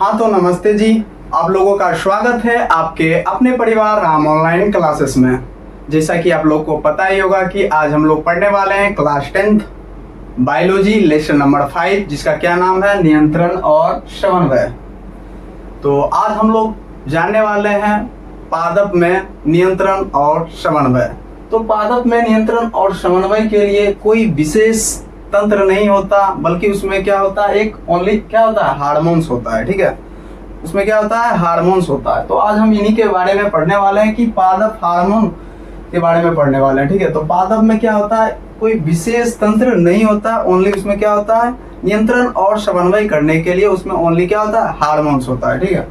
हाँ तो नमस्ते जी, आप लोगों का स्वागत है आपके अपने परिवार राम ऑनलाइन क्लासेस में। जैसा कि आप लोग को पता ही होगा कि आज हम लोग पढ़ने वाले हैं class 10th biology lesson number 5, जिसका क्या नाम है नियंत्रण और समन्वय। तो आज हम लोग जानने वाले हैं पादप में नियंत्रण और समन्वय। तो पादप में नियंत्रण और समन्वय के लिए कोई विशेष तंत्र नहीं होता, बल्कि उसमें क्या होता है, एक ओनली क्या होता है, हार्मोन्स होता है। ठीक है, उसमें क्या होता है, हार्मोन्स होता है। तो आज हम इन्हीं के बारे में पढ़ने वाले हैं कि पादप हार्मोन के बारे में पढ़ने वाले हैं। ठीक है, तो पादप में क्या होता है, कोई विशेष तंत्र नहीं होता, ओनली उसमें क्या होता है, नियंत्रण और समन्वय करने के लिए उसमें ओनली क्या होता है, हार्मोन्स होता है। ठीक है,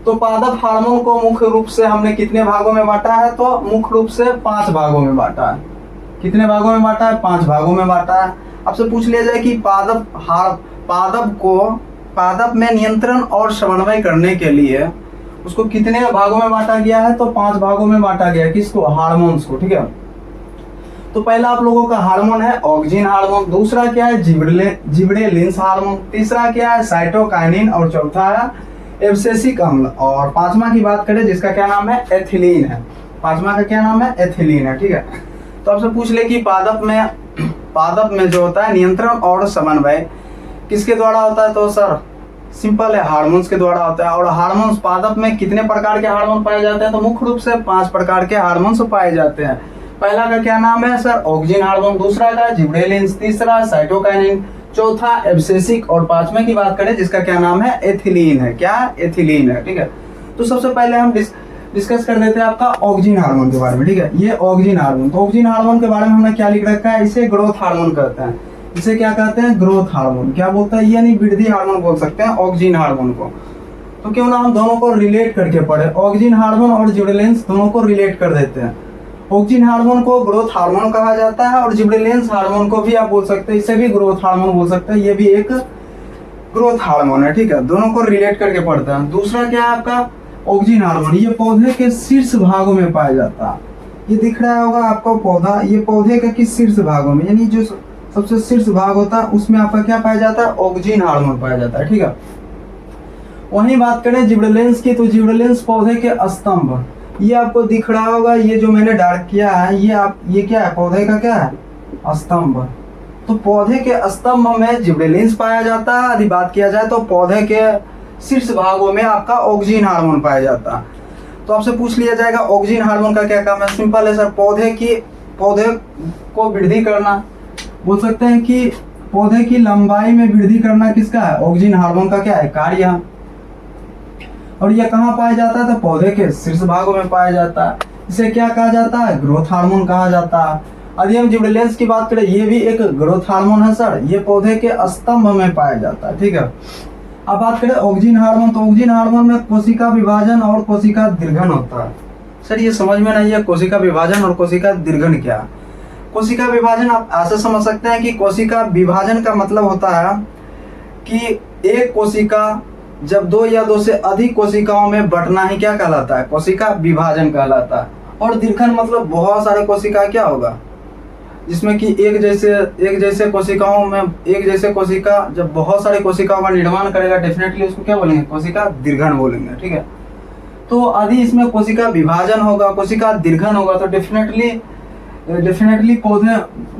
तो पादप हार्मोन को मुख्य रूप से हमने कितने भागों में बांटा है, तो मुख्य रूप से 5 भागों में बांटा है। कितने भागों में बांटा है, 5 भागों में बांटा है। आपसे पूछ लिया जाए कि पादप में नियंत्रण और समन्वय करने के लिए उसको कितने भागों में बांटा गया है, तो 5 भागों में बांटा गया है। किसको, हार्मोन्स को। ठीक है, तो पहला आप लोगों का हार्मोन है ऑक्सिन हार्मोन, दूसरा क्या है जिबरेलिंस हार्मोन, तीसरा क्या है साइटोकाइनिन, और चौथा है एब्सिसिक अम्ल, और पांचवा की बात करें जिसका क्या नाम है, एथिलीन है। पांचवा का क्या नाम है, एथिलीन है। ठीक है, तो आपसे पूछ ले कि पादप में जो होता है नियंत्रण और समन्वय किसके द्वारा होता है, तो सर सिंपल है, हार्मोन्स के द्वारा होता है। और हार्मोन्स पादप में कितने प्रकार के हार्मोन पाए जाते हैं, तो मुख्य रूप से 5 प्रकार के हार्मोन्स पाए जाते हैं। पहला का क्या नाम है सर, ऑक्सिन हार्मोन, दूसरा का जिबरेलिंस, तीसरा साइटोकाइनिन, चौथा एब्सिसिक, और पांचवें की बात करें जिसका क्या नाम है, एथिलीन है। क्या, एथिलीन है। ठीक है, तो सबसे पहले हम डिस्कस कर देते हैं आपका ऑक्सिन हार्मोन के बारे में। ठीक है, ये ऑक्सिन हार्मोन, तो ऑक्सिन हार्मोन के बारे में हमने क्या लिख रखा है, इसे ग्रोथ हार्मोन कहते हैं। इसे क्या कहते हैं, ग्रोथ हार्मोन। क्या बोलता है, यानी वृद्धि हार्मोन बोल सकते हैं ऑक्सिन हार्मोन को। तो क्यों ना हम दोनों को रिलेट करके पढ़े, ऑक्सिन हार्मोन और जिबरेलिंस दोनों को रिलेट कर देते हैं। ऑक्सिन हार्मोन को ग्रोथ हार्मोन कहा जाता है, और जिबरेलिंस हार्मोन को भी आप बोल सकते हैं, इसे भी ग्रोथ हार्मोन बोल सकते हैं, ये भी एक ग्रोथ हार्मोन है। ठीक है, दोनों को रिलेट करके पढ़ते हैं। दूसरा क्या है आपका ऑक्सिन हार्मोन, ये पौधे के शीर्ष भागों में पाया जाता है। ये दिख रहा होगा आपको पौधा, ये पौधे के किस शीर्ष भागों में, यानी जो सबसे शीर्ष भाग होता है उसमें आपका क्या पाया जाता है, ऑक्सिन हार्मोन पाया जाता है। ठीक है, वहीं बात करें जिबरेलिंस की, तो जिबरेलिंस पौधे के स्तंभ, ये आपको दिख रहा होगा, ये जो मैंने डार्क किया है, ये क्या है, पौधे का क्या है, स्तंभ। तो पौधे के स्तंभ में जिबरेलिंस पाया जाता है। यदि बात किया जाए तो पौधे के शीर्ष भागों में आपका ऑक्सिन हार्मोन पाया जाता है। तो आपसे पूछ लिया जाएगा ऑक्सिन हार्मोन का क्या काम है, सिंपल है सर, पौधे को वृद्धि करना, बोल सकते हैं कि पौधे की लंबाई में वृद्धि करना किसका है, ऑक्सिन हार्मोन का क्या है, कार्य। और यह कहाँ पाया जाता है, तो पौधे के शीर्ष भागों में पाया जाता है। इसे क्या कहा जाता है, ग्रोथ हार्मोन कहा जाता है। यदि हम जिबरेलिंस की बात करें, ये भी एक ग्रोथ हार्मोन है सर, ये पौधे के स्तंभ में पाया जाता है। ठीक है, अब बात करें ऑक्सिन हार्मोन, तो ऑक्सिन हार्मोन में कोशिका विभाजन और कोशिका दीर्घन होता है। सर ये समझ में नहीं है, कोशिका विभाजन और कोशिका दीर्घन क्या है। कोशिका विभाजन आप ऐसे समझ सकते हैं कि कोशिका विभाजन का मतलब होता है कि एक कोशिका जब 2 या 2 से अधिक कोशिकाओं में बंटना ही क्या कहलाता है, कोशिका विभाजन कहलाता है। और दीर्घन मतलब बहुत सारे कोशिका क्या होगा, जिसमें कि एक जैसे कोशिकाओं में एक जैसे कोशिका जब बहुत सारी कोशिकाओं का निर्माण करेगा, डेफिनेटली उसको क्या बोलेंगे, कोशिका दीर्घन बोलेंगे। ठीक है, तो यदि इसमें कोशिका विभाजन होगा, कोशिका दीर्घन होगा, तो डेफिनेटली पौधे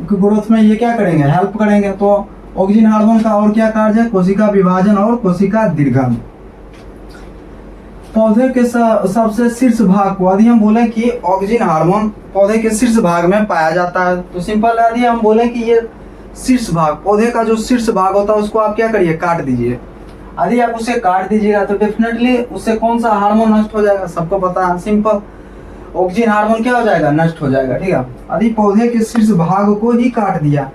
की ग्रोथ में ये क्या करेंगे, हेल्प करेंगे। तो ऑक्सिन हार्मोन का और क्या कार्य है, कोशिका विभाजन और कोशिका दीर्घन। पौधे के सबसे शीर्ष भाग को यदि हम बोले कि ऑक्सिन हार्मोन पौधे के शीर्ष भाग में पाया जाता है, तो सिंपल है, यदि हम बोले कि ये शीर्ष भाग, पौधे का जो शीर्ष भाग होता है उसको आप क्या करिए, काट दीजिए। यदि आप उसे काट दीजिएगा तो डेफिनेटली उससे कौन सा हार्मोन नष्ट हो जाएगा, सबको पता है, सिंपल, ऑक्सिन हार्मोन क्या हो जाएगा, नष्ट हो जाएगा। ठीक है, यदि पौधे के शीर्ष भाग को ही काट दिया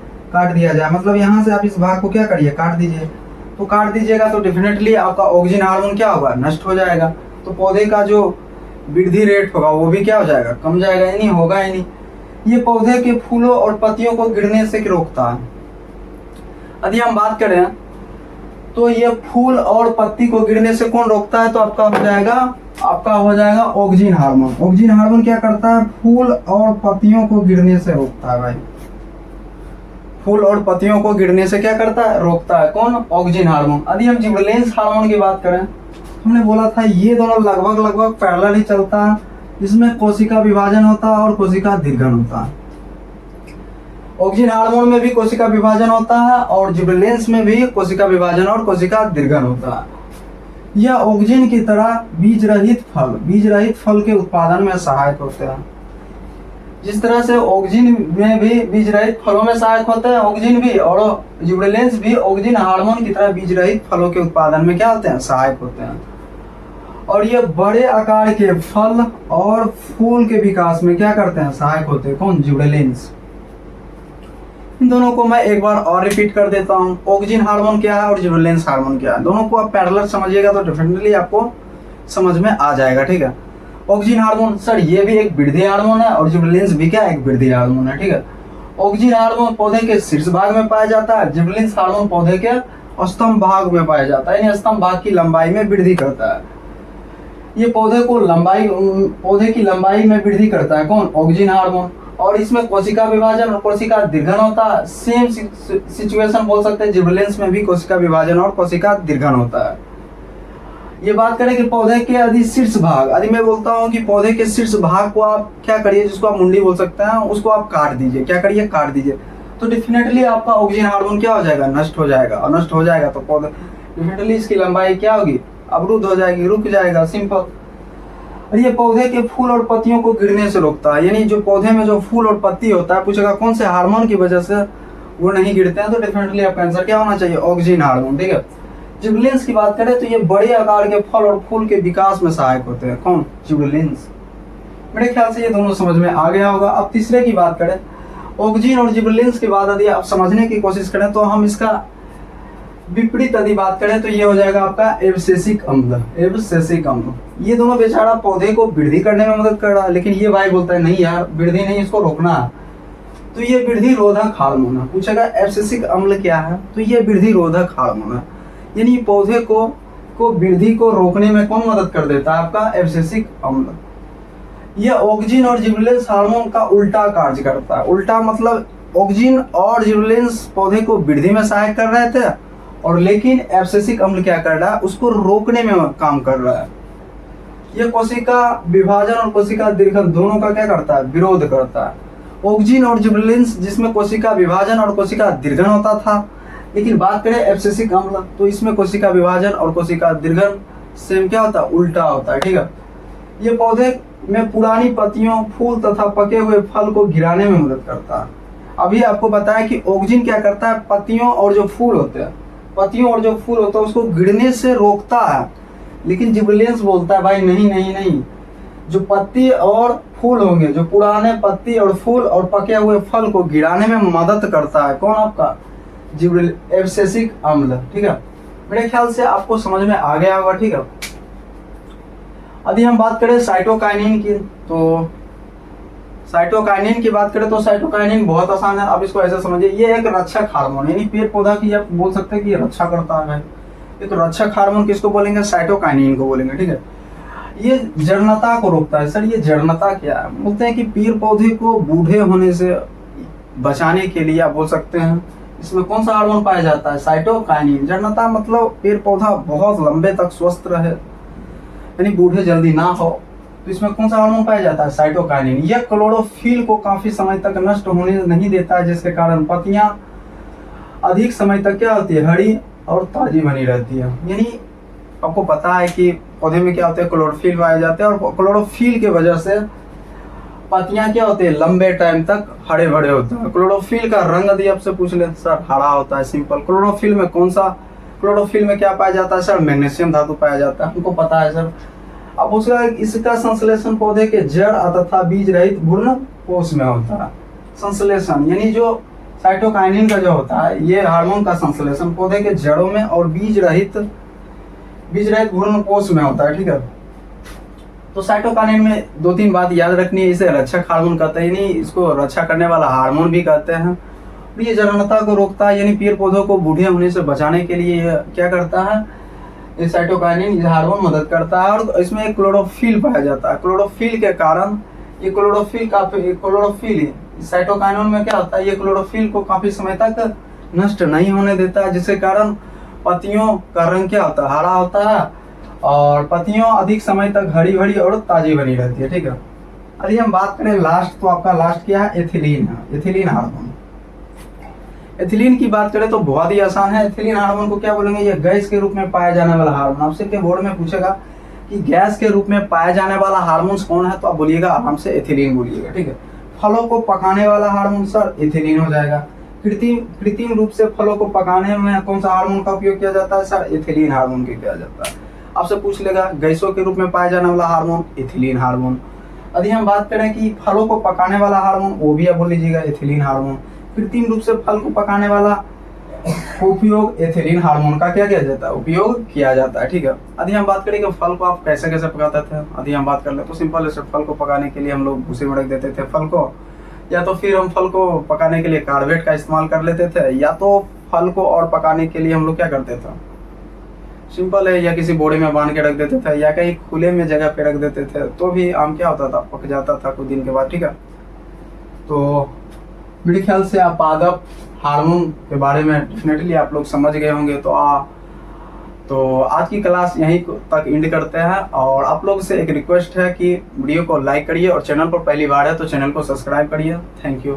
जाए, मतलब यहाँ से आप इस भाग को क्या करिए, काट दीजिए। तो काट दीजिएगा तो डेफिनेटली आपका ऑक्सिन हार्मोन क्या होगा, नष्ट हो जाएगा। तो पौधे का जो वृद्धि रेट होगा वो भी क्या हो जाएगा, कम जाएगा, ही नहीं होगा ही नहीं। ये पौधे के फूलों और पत्तियों को गिरने से रोकता है। यदि हम बात करें तो ये फूल और पत्ती को गिरने से कौन रोकता है, तो आपका हो जाएगा ऑक्सिन हार्मोन। ऑक्सिन हार्मोन क्या करता है, फूल और पत्तियों को गिरने से रोकता है भाई, फूल और पत्तियों को गिरने से क्या करता है, रोकता है, कौन, ऑक्सिन हार्मोन। यदि हम जिबरेलिंस हार्मोन की बात करें हमने बोला था ये दोनों लगभग लगभग पैरेलल ही चलता है, जिसमें कोशिका विभाजन होता है और कोशिका दीर्घन होता है। ऑक्सीजन हार्मोन में भी कोशिका विभाजन होता है और जिबरेलिंस में भी कोशिका विभाजन और कोशिका दीर्घन होता है। यह ऑक्सीजन की तरह बीज रहित फल के उत्पादन में सहायक होते हैं। जिस तरह से ऑक्सीजन में भी बीज रहित फलों में सहायक होते हैं, ऑक्सीजन भी और जिबरेलिंस भी ऑक्सीजन हार्मोन की तरह बीज रहित फलों के उत्पादन में क्या होते हैं, सहायक होते हैं। और ये बड़े आकार के फल और फूल के विकास में क्या करते हैं, सहायक होते हैं। कौन? जिबरेलिंस। इन दोनों को मैं एक बार और रिपीट कर देता हूँ। ऑक्सीजन हार्मोन क्या है और जिबरेलिंस हार्मोन क्या है, दोनों को आप पैरेलल समझिएगा तो डेफिनेटली आपको समझ में आ जाएगा। ठीक है, ऑक्सीजन हार्मोन सर ये भी एक वृद्धि हार्मोन है और जिबरेलिंस भी क्या एक वृद्धि हार्मोन है। ठीक है, ऑक्सीजन हार्मोन पौधे के शीर्ष भाग में पाया जाता है, जिबरेलिंस हार्मोन पौधे के स्तंभ भाग में पाया जाता है, यानी स्तंभ भाग की लंबाई में वृद्धि करता है। ये पौधे की लंबाई में वृद्धि करता है। कौन? Oxygen hormone. और इसमें कोशिका विभाजन और कोशिका दीर्घन होता है। सेम सिचुएशन बोल सकते हैं, जिबरेलिंस में भी कोशिका विभाजन और कोशिका दीर्घन होता है। ये बात करें कि पौधे के यदि शीर्ष भाग, यदि मैं बोलता हूँ कि पौधे के शीर्ष भाग को आप क्या करिए, जिसको आप मुंडी बोल सकते हैं, उसको आप काट दीजिए। क्या करिए? काट दीजिए। तो डेफिनेटली आपका ऑक्सीजन हार्मोन क्या हो जाएगा, नष्ट हो जाएगा। और नष्ट हो जाएगा तो पौधे डेफिनेटली इसकी लंबाई क्या होगी, अवरुद्ध हो जाएगी, रुक जाएगा, सिंपल। और ये पौधे के फूल और पत्तियों को गिरने से रोकता है, यानी जो पौधे में जो फूल और पत्ती होता है, पूछेगा कौन से हार्मोन की वजह से वो नहीं गिरते हैं, तो डेफिनेटली आपका आंसर क्या होना चाहिए, ऑक्सीजन हार्मोन। ठीक है, जिबरेलिंस की बात करें तो ये बड़े आकार के फल और फूल के विकास में सहायक होते हैं। कौन? जिबरेलिंस। मेरे ख्याल से ये दोनों समझ में आ गया होगा। अब तीसरे की बात करें, ऑक्सीजन और जिबरेलिंस के बाद यदि आप समझने की कोशिश करें तो हम इसका विपरीत यदि बात करें तो ये हो जाएगा आपका एब्सेसिक अम्ल। एब्सेसिक अम्ल ये दोनों बेचारा पौधे को वृद्धि करने में मदद कर रहा है, लेकिन ये भाई बोलता है नहीं यार वृद्धि नहीं, इसको रोकना है। तो ये वृद्धि रोधक हार्मोन है। पूछेगा एब्सेसिक अम्ल क्या है, तो ये वृद्धि रोधक हार्मोन है, यानी पौधे को वृद्धि को रोकने में कौन मदद कर देता है, आपका एब्सेसिक अम्ल। यह ऑक्सीजन और जिबरेलिंस हार्मोन का उल्टा कार्य करता है। उल्टा मतलब ऑक्सीजन और जिबरेलिंस पौधे को वृद्धि में सहायक कर रहे थे, और लेकिन एब्सेसिक अम्ल क्या कर रहा है, उसको रोकने में काम कर रहा है। यह कोशिका विभाजन और कोशिका दीर्घन दोनों का क्या करता है, विरोध करता है। ऑक्सीजन और जिबरेलिंस जिसमें कोशिका विभाजन और कोशिका दीर्घन होता था, लेकिन बात करें एब्सेसिक अम्ल तो इसमें कोशिका विभाजन और कोशिका दीर्घन सेम क्या होता है, उल्टा होता है। ठीक है, ये पौधे में पुरानी पत्तियों, फूल तथा पके हुए फल को गिराने में मदद करता है। अभी आपको बताया कि ऑक्सीजन क्या करता है, पत्तियों और जो फूल होते हैं, उसको गिरने से रोकता है, लेकिन जिबरेलिंस बोलता है भाई नहीं नहीं नहीं, जो पत्ती और फूल होंगे, जो पुराने पत्ती और फूल और पके हुए फल को गिराने में मदद करता है। कौन? आपका एब्सेसिक अम्ल। ठीक है, मेरे ख्याल से आपको समझ में आ गया होगा। ठीक है, यदि हम बात करें साइटोकाइनिन की, तो साइटोकाइनिन की बात करें तो साइटोकाइनिन बहुत आसान है। अब इसको ऐसे समझिए, ये एक रक्षक हार्मोन, यानी पेड़ पौधा की आप बोल सकते हैं कि ये रक्षा करता है। ये तो रक्षक हार्मोन किसको बोलेंगे, साइटोकाइनिन को बोलेंगे। ठीक है, ये जड़नता को रोकता है। सर ये जड़नता क्या है, बोलते हैं कि पेड़ पौधे को बूढ़े होने से बचाने के लिए आप बोल सकते हैं, इसमें कौन सा हार्मोन पाया जाता है, साइटोकाइनिन। जड़नता मतलब पेड़ पौधा बहुत लंबे तक स्वस्थ रहे, यानी बूढ़े जल्दी ना हो, तो इसमें कौन सा हार्मोन पाया जाता है, साइटोकाइनिन। यह क्लोरोफिल को काफी समय तक नष्ट होने नहीं देता है, जिसके कारण पत्तियां अधिक समय तक क्या होती है, हरी और ताजी बनी रहती है। यानी आपको पता है कि पौधे में क्या होते हैं, क्लोरोफिल पाए जाते हैं, और क्लोरोफिल की वजह से पत्तियां क्या होती है, लंबे टाइम तक हरे भरे होते हैं। क्लोरोफिल का रंग यदि आपसे पूछ ले सर हरा होता है, सिंपल। क्लोरोफिल में कौन सा, क्लोरोफिल में क्या पाया जाता है सर, मैग्नीशियम धातु पाया जाता है, हमको पता है सर। अब उसका इसका संश्लेषण पौधे के जड़ तथा बीज रहित भ्रूणपोष में होता है। संश्लेषण यानी जो साइटोकाइनिन का जो होता है, ये हार्मोन का संश्लेषण पौधे के जड़ों में और बीज रहित भ्रूणपोष में होता है। ठीक है, तो साइटोकाइनिन में 2-3 बात याद रखनी है। इसे रक्षक हार्मोन कहते हैं, यानी इसको रक्षा करने वाला हार्मोन भी कहते हैं। और ये जड़नता को रोकता है, यानी पेड़ पौधों को बूढ़े होने से बचाने के लिए क्या करता है, ये साइटोकाइनिन हार्मोन मदद करता है। और इसमें एक क्लोरोफिल पाया जाता है। क्लोरोफिल के कारण ये क्लोरोफिल साइटोकाइनिन में क्या होता है, ये क्लोरोफिल को काफी समय तक नष्ट नहीं होने देता है, जिसके कारण पत्तियों का रंग क्या होता है, हरा होता है, और पत्तियों अधिक समय तक हरी भरी और ताजी बनी रहती है, ठीक है। अभी हम बात करें लास्ट, तो आपका लास्ट क्या है, एथिलीन है, एथिलीन हार्मोन। एथिलीन की बात करें तो बहुत ही आसान है। एथिलीन हार्मोन को क्या बोलेंगे, ये गैस के रूप में पाया जाने वाला हार्मोन। आपसे के बोर्ड में पूछेगा कि गैस के रूप में पाया जाने वाला हार्मोन कौन है, तो आप बोलिएगा आराम से एथिलीन बोलिएगा, ठीक है। फलों को पकाने वाला हार्मोन सर एथिलीन हो जाएगा। कृत्रिम रूप से फलों को पकाने में कौन सा हार्मोन का उपयोग किया जाता है सर, एथिलीन हार्मोन का किया जाता है। आपसे पूछ लेगा गैसों के रूप में पाया जाने वाला हार्मोन, एथिलीन हार्मोन। यदि हम बात करें कि फलों को पकाने वाला हार्मोन, वो भी आप बोल लीजिएगा एथिलीन हार्मोन। कृत्रिम रूप से फल को पकाने वाला उपयोग एथिलीन हार्मोन का क्या किया जाता है, उपयोग किया जाता है, ठीक है। यदि हम बात करें कि फल को आप कैसे कैसे पकाते थे, यदि हम बात कर ले तो सिंपल है, फल को पकाने के लिए हम लोग भूसे में रख देते थे फल को, या तो फिर हम फल को पकाने के लिए कार्बेट का इस्तेमाल कर लेते थे, या तो फल को और पकाने के लिए हम लोग क्या करते थे, सिंपल है, या किसी बोरे में बांध के रख देते थे, या कहीं खुले में जगह पे रख देते थे, तो भी आम क्या होता था, पक जाता था कुछ दिन के बाद, ठीक है। तो मेरे ख्याल से आप पादप हार्मोन के बारे में डेफिनेटली आप लोग समझ गए होंगे। तो आज की क्लास यहीं तक एंड करते हैं, और आप लोग से एक रिक्वेस्ट है कि वीडियो को लाइक करिए, और चैनल पर पहली बार है तो चैनल को सब्सक्राइब करिए। Thank you.